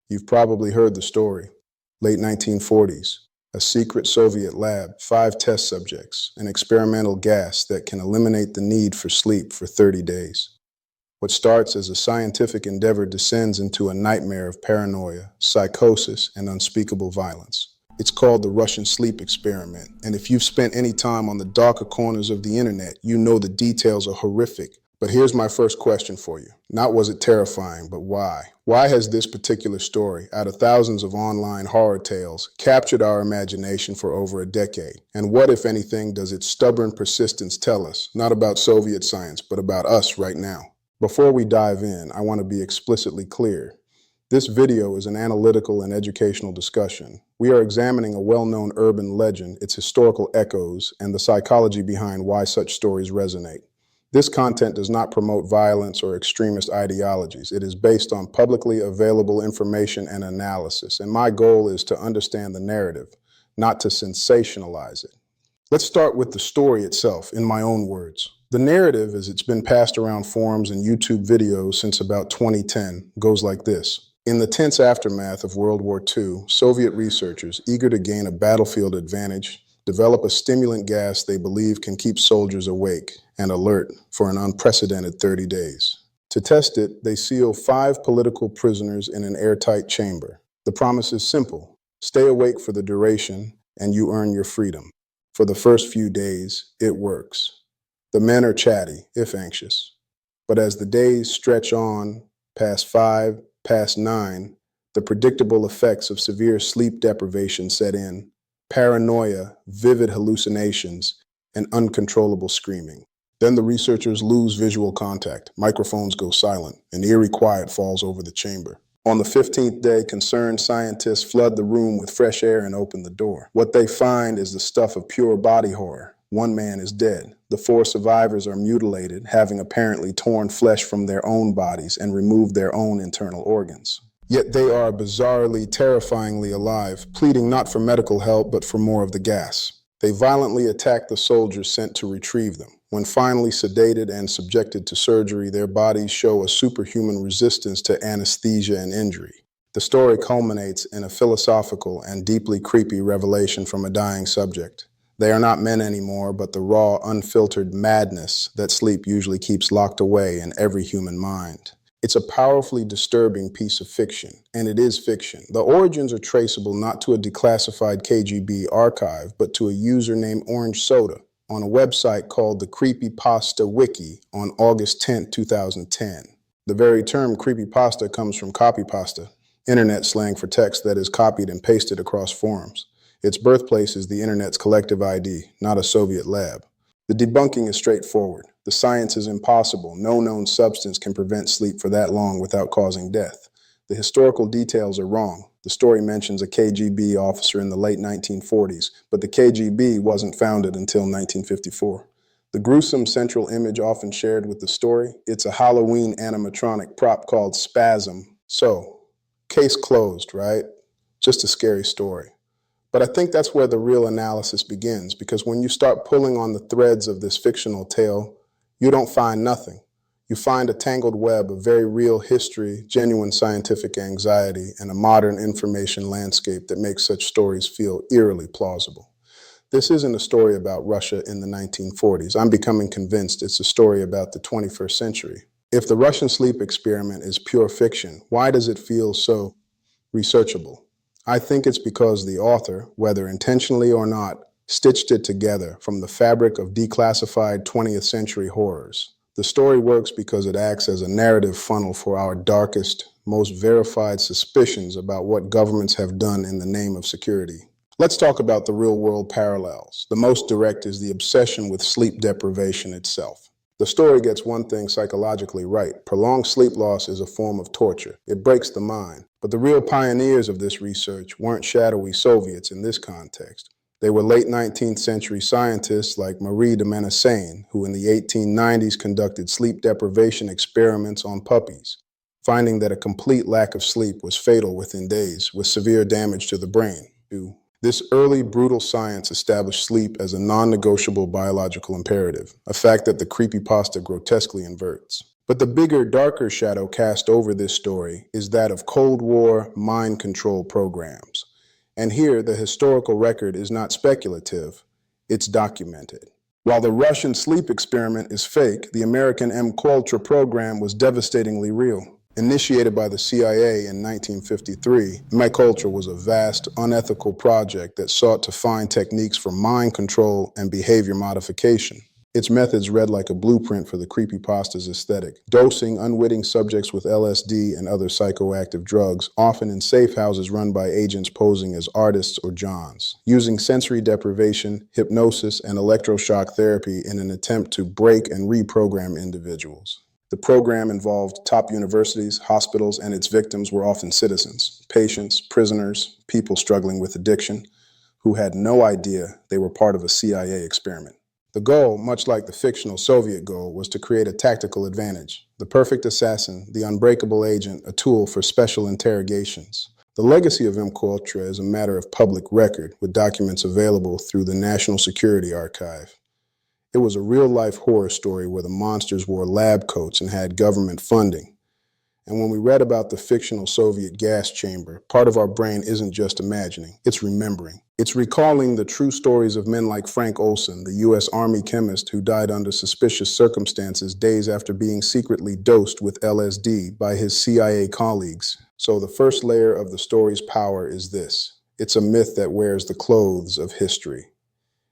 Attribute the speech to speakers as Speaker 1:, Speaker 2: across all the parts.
Speaker 1: You've probably heard the story. Late 1940s, a secret Soviet lab, 5 test subjects, an experimental gas that can eliminate the need for sleep for 30 days. What starts as a scientific endeavor descends into a nightmare of paranoia, psychosis, and unspeakable violence. It's called the Russian sleep experiment, and if you've spent any time on the darker corners of the internet, you know the details are horrific. But here's my first question for you. Not was it terrifying, but why? Why has this particular story, out of thousands of online horror tales, captured our imagination for over a decade? And what, if anything, does its stubborn persistence tell us, not about Soviet science, but about us right now? Before we dive in, I want to be explicitly clear. This video is an analytical and educational discussion. We are examining a well-known urban legend, its historical echoes, and the psychology behind why such stories resonate. This content does not promote violence or extremist ideologies. It is based on publicly available information and analysis, and my goal is to understand the narrative, not to sensationalize it. Let's start with the story itself, in my own words. The narrative, as it's been passed around forums and YouTube videos since about 2010, goes like this. In the tense aftermath of World War II, Soviet researchers, eager to gain a battlefield advantage, develop a stimulant gas they believe can keep soldiers awake and alert for an unprecedented 30 days. To test it, they seal 5 political prisoners in an airtight chamber. The promise is simple. Stay awake for the duration, and you earn your freedom. For the first few days, it works. The men are chatty, if anxious. But as the days stretch on, past 5, past 9, the predictable effects of severe sleep deprivation set in. Paranoia, vivid hallucinations, and uncontrollable screaming. Then the researchers lose visual contact, microphones go silent, and eerie quiet falls over the chamber. On the 15th day, concerned scientists flood the room with fresh air and open the door. What they find is the stuff of pure body horror. One man is dead. The 4 survivors are mutilated, having apparently torn flesh from their own bodies and removed their own internal organs. Yet they are bizarrely, terrifyingly alive, pleading not for medical help, but for more of the gas. They violently attack the soldiers sent to retrieve them. When finally sedated and subjected to surgery, their bodies show a superhuman resistance to anesthesia and injury. The story culminates in a philosophical and deeply creepy revelation from a dying subject. They are not men anymore, but the raw, unfiltered madness that sleep usually keeps locked away in every human mind. It's a powerfully disturbing piece of fiction, and it is fiction. The origins are traceable not to a declassified KGB archive, but to a user named Orange Soda on a website called the Creepypasta Wiki on August 10, 2010. The very term creepypasta comes from copypasta, internet slang for text that is copied and pasted across forums. Its birthplace is the internet's collective ID, not a Soviet lab. The debunking is straightforward. The science is impossible. No known substance can prevent sleep for that long without causing death. The historical details are wrong. The story mentions a KGB officer in the late 1940s, but the KGB wasn't founded until 1954. The gruesome central image often shared with the story, it's a Halloween animatronic prop called Spasm. So, case closed, right? Just a scary story. But I think that's where the real analysis begins, because when you start pulling on the threads of this fictional tale, you don't find nothing. You find a tangled web of very real history, genuine scientific anxiety, and a modern information landscape that makes such stories feel eerily plausible. This isn't a story about Russia in the 1940s. I'm becoming convinced it's a story about the 21st century. If the Russian sleep experiment is pure fiction, why does it feel so researchable? I think it's because the author, whether intentionally or not, stitched it together from the fabric of declassified 20th century horrors. The story works because it acts as a narrative funnel for our darkest, most verified suspicions about what governments have done in the name of security. Let's talk about the real-world parallels. The most direct is the obsession with sleep deprivation itself. The story gets one thing psychologically right. Prolonged sleep loss is a form of torture. It breaks the mind. But the real pioneers of this research weren't shadowy Soviets in this context. They were late 19th century scientists like Marie de Ménessen, who in the 1890s conducted sleep deprivation experiments on puppies, finding that a complete lack of sleep was fatal within days, with severe damage to the brain. This early, brutal science established sleep as a non-negotiable biological imperative, a fact that the creepypasta grotesquely inverts. But the bigger, darker shadow cast over this story is that of Cold War mind control programs. And here, the historical record is not speculative, it's documented. While the Russian sleep experiment is fake, the American MKUltra program was devastatingly real. Initiated by the CIA in 1953, MKUltra was a vast, unethical project that sought to find techniques for mind control and behavior modification. Its methods read like a blueprint for the creepypasta's aesthetic, dosing unwitting subjects with LSD and other psychoactive drugs, often in safe houses run by agents posing as artists or Johns, using sensory deprivation, hypnosis, and electroshock therapy in an attempt to break and reprogram individuals. The program involved top universities, hospitals, and its victims were often citizens, patients, prisoners, people struggling with addiction, who had no idea they were part of a CIA experiment. The goal, much like the fictional Soviet goal, was to create a tactical advantage. The perfect assassin, the unbreakable agent, a tool for special interrogations. The legacy of MKUltra is a matter of public record, with documents available through the National Security Archive. It was a real-life horror story where the monsters wore lab coats and had government funding. And when we read about the fictional Soviet gas chamber, part of our brain isn't just imagining, it's remembering. It's recalling the true stories of men like Frank Olson, the U.S. Army chemist who died under suspicious circumstances days after being secretly dosed with LSD by his CIA colleagues. So the first layer of the story's power is this. It's a myth that wears the clothes of history.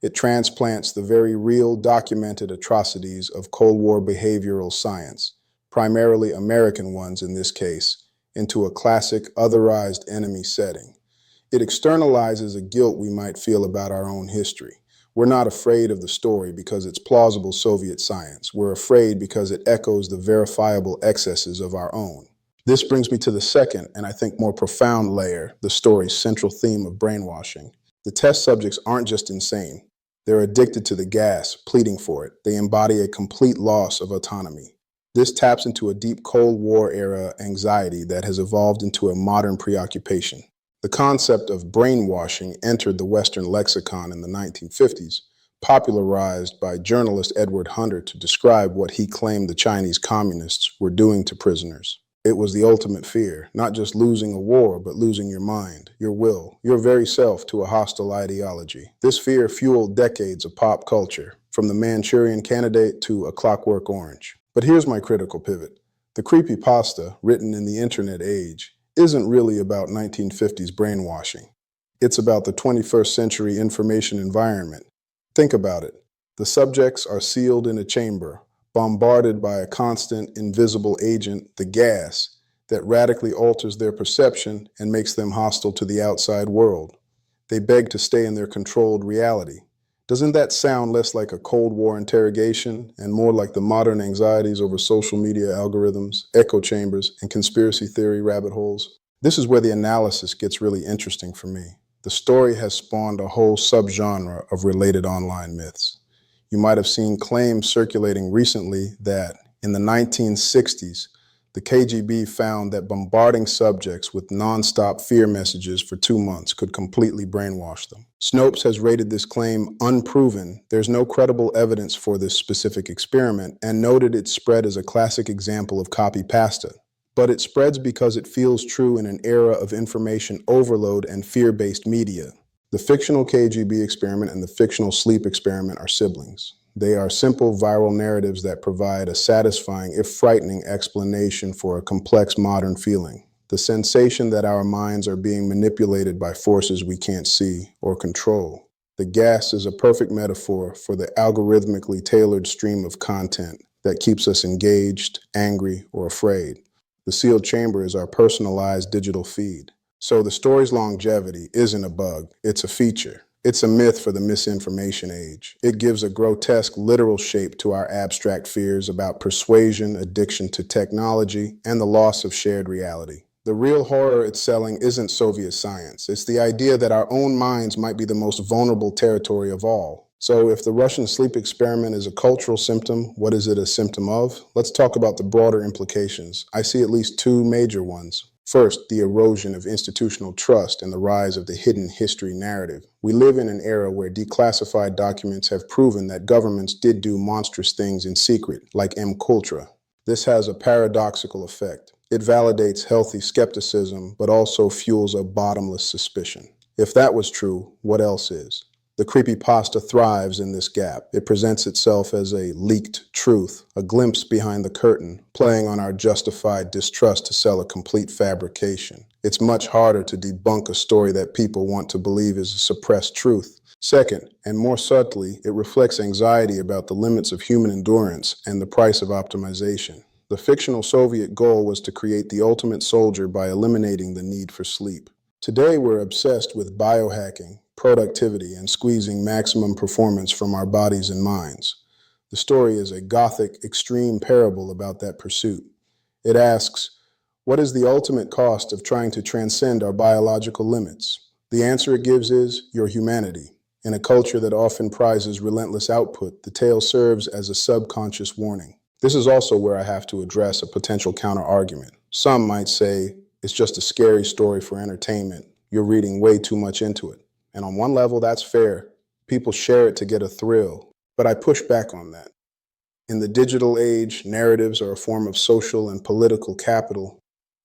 Speaker 1: It transplants the very real, documented atrocities of Cold War behavioral science, primarily American ones in this case, into a classic, otherized enemy setting. It externalizes a guilt we might feel about our own history. We're not afraid of the story because it's plausible Soviet science. We're afraid because it echoes the verifiable excesses of our own. This brings me to the second, and I think more profound layer, the story's central theme of brainwashing. The test subjects aren't just insane. They're addicted to the gas, pleading for it. They embody a complete loss of autonomy. This taps into a deep Cold War-era anxiety that has evolved into a modern preoccupation. The concept of brainwashing entered the Western lexicon in the 1950s, popularized by journalist Edward Hunter to describe what he claimed the Chinese communists were doing to prisoners. It was the ultimate fear, not just losing a war, but losing your mind, your will, your very self to a hostile ideology. This fear fueled decades of pop culture, from The Manchurian Candidate to A Clockwork Orange. But here's my critical pivot. The creepypasta, written in the internet age, isn't really about 1950s brainwashing. It's about the 21st century information environment. Think about it. The subjects are sealed in a chamber, bombarded by a constant, invisible agent, the gas, that radically alters their perception and makes them hostile to the outside world. They beg to stay in their controlled reality. Doesn't that sound less like a Cold War interrogation and more like the modern anxieties over social media algorithms, echo chambers, and conspiracy theory rabbit holes? This is where the analysis gets really interesting for me. The story has spawned a whole subgenre of related online myths. You might have seen claims circulating recently that in the 1960s, the KGB found that bombarding subjects with nonstop fear messages for 2 months could completely brainwash them. Snopes has rated this claim unproven. There's no credible evidence for this specific experiment and noted its spread as a classic example of copy-pasta. But it spreads because it feels true in an era of information overload and fear-based media. The fictional KGB experiment and the fictional sleep experiment are siblings. They are simple viral narratives that provide a satisfying, if frightening, explanation for a complex modern feeling. The sensation that our minds are being manipulated by forces we can't see or control. The gas is a perfect metaphor for the algorithmically tailored stream of content that keeps us engaged, angry, or afraid. The sealed chamber is our personalized digital feed. So the story's longevity isn't a bug, it's a feature. It's a myth for the misinformation age. It gives a grotesque, literal shape to our abstract fears about persuasion, addiction to technology, and the loss of shared reality. The real horror it's selling isn't Soviet science. It's the idea that our own minds might be the most vulnerable territory of all. So if the Russian sleep experiment is a cultural symptom, what is it a symptom of? Let's talk about the broader implications. I see at least 2 major ones. First, the erosion of institutional trust and the rise of the hidden history narrative. We live in an era where declassified documents have proven that governments did do monstrous things in secret, like MKUltra. This has a paradoxical effect. It validates healthy skepticism, but also fuels a bottomless suspicion. If that was true, what else is? The creepypasta thrives in this gap. It presents itself as a leaked truth, a glimpse behind the curtain, playing on our justified distrust to sell a complete fabrication. It's much harder to debunk a story that people want to believe is a suppressed truth. Second, and more subtly, it reflects anxiety about the limits of human endurance and the price of optimization. The fictional Soviet goal was to create the ultimate soldier by eliminating the need for sleep. Today, we're obsessed with biohacking, productivity, and squeezing maximum performance from our bodies and minds. The story is a gothic, extreme parable about that pursuit. It asks, what is the ultimate cost of trying to transcend our biological limits? The answer it gives is your humanity. In a culture that often prizes relentless output, the tale serves as a subconscious warning. This is also where I have to address a potential counter-argument. Some might say, it's just a scary story for entertainment. You're reading way too much into it. And on one level, that's fair. People share it to get a thrill. But I push back on that. In the digital age, narratives are a form of social and political capital.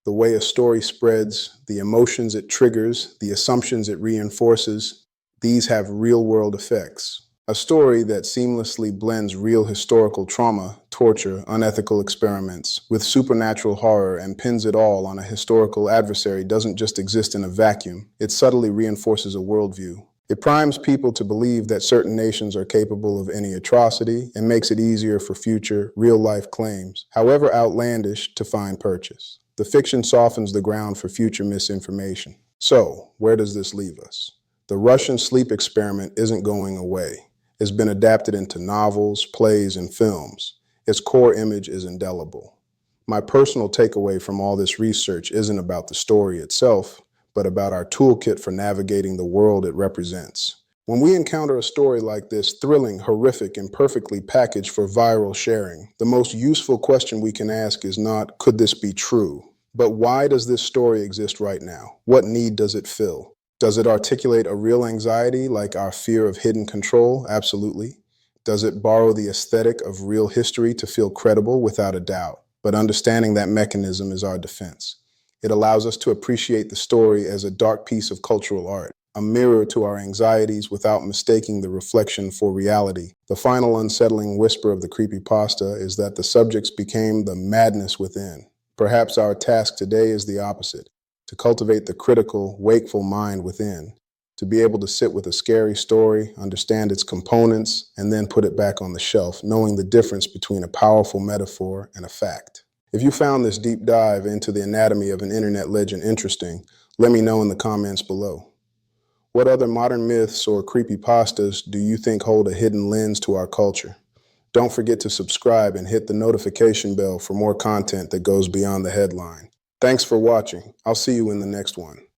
Speaker 1: The way a story spreads, the emotions it triggers, the assumptions it reinforces, these have real-world effects. A story that seamlessly blends real historical trauma, torture, unethical experiments with supernatural horror and pins it all on a historical adversary doesn't just exist in a vacuum. It subtly reinforces a worldview. It primes people to believe that certain nations are capable of any atrocity and makes it easier for future, real-life claims, however outlandish, to find purchase. The fiction softens the ground for future misinformation. So, where does this leave us? The Russian sleep experiment isn't going away. It's been adapted into novels, plays, and films. Its core image is indelible. My personal takeaway from all this research isn't about the story itself, but about our toolkit for navigating the world it represents. When we encounter a story like this, thrilling, horrific, and perfectly packaged for viral sharing, the most useful question we can ask is not, could this be true? But why does this story exist right now? What need does it fill? Does it articulate a real anxiety like our fear of hidden control? Absolutely. Does it borrow the aesthetic of real history to feel credible? Without a doubt. But understanding that mechanism is our defense. It allows us to appreciate the story as a dark piece of cultural art, a mirror to our anxieties without mistaking the reflection for reality. The final unsettling whisper of the creepypasta is that the subjects became the madness within. Perhaps our task today is the opposite. To cultivate the critical, wakeful mind within, to be able to sit with a scary story, understand its components, and then put it back on the shelf, knowing the difference between a powerful metaphor and a fact. If you found this deep dive into the anatomy of an internet legend interesting, let me know in the comments below. What other modern myths or creepypastas do you think hold a hidden lens to our culture? Don't forget to subscribe and hit the notification bell for more content that goes beyond the headline. Thanks for watching. I'll see you in the next one.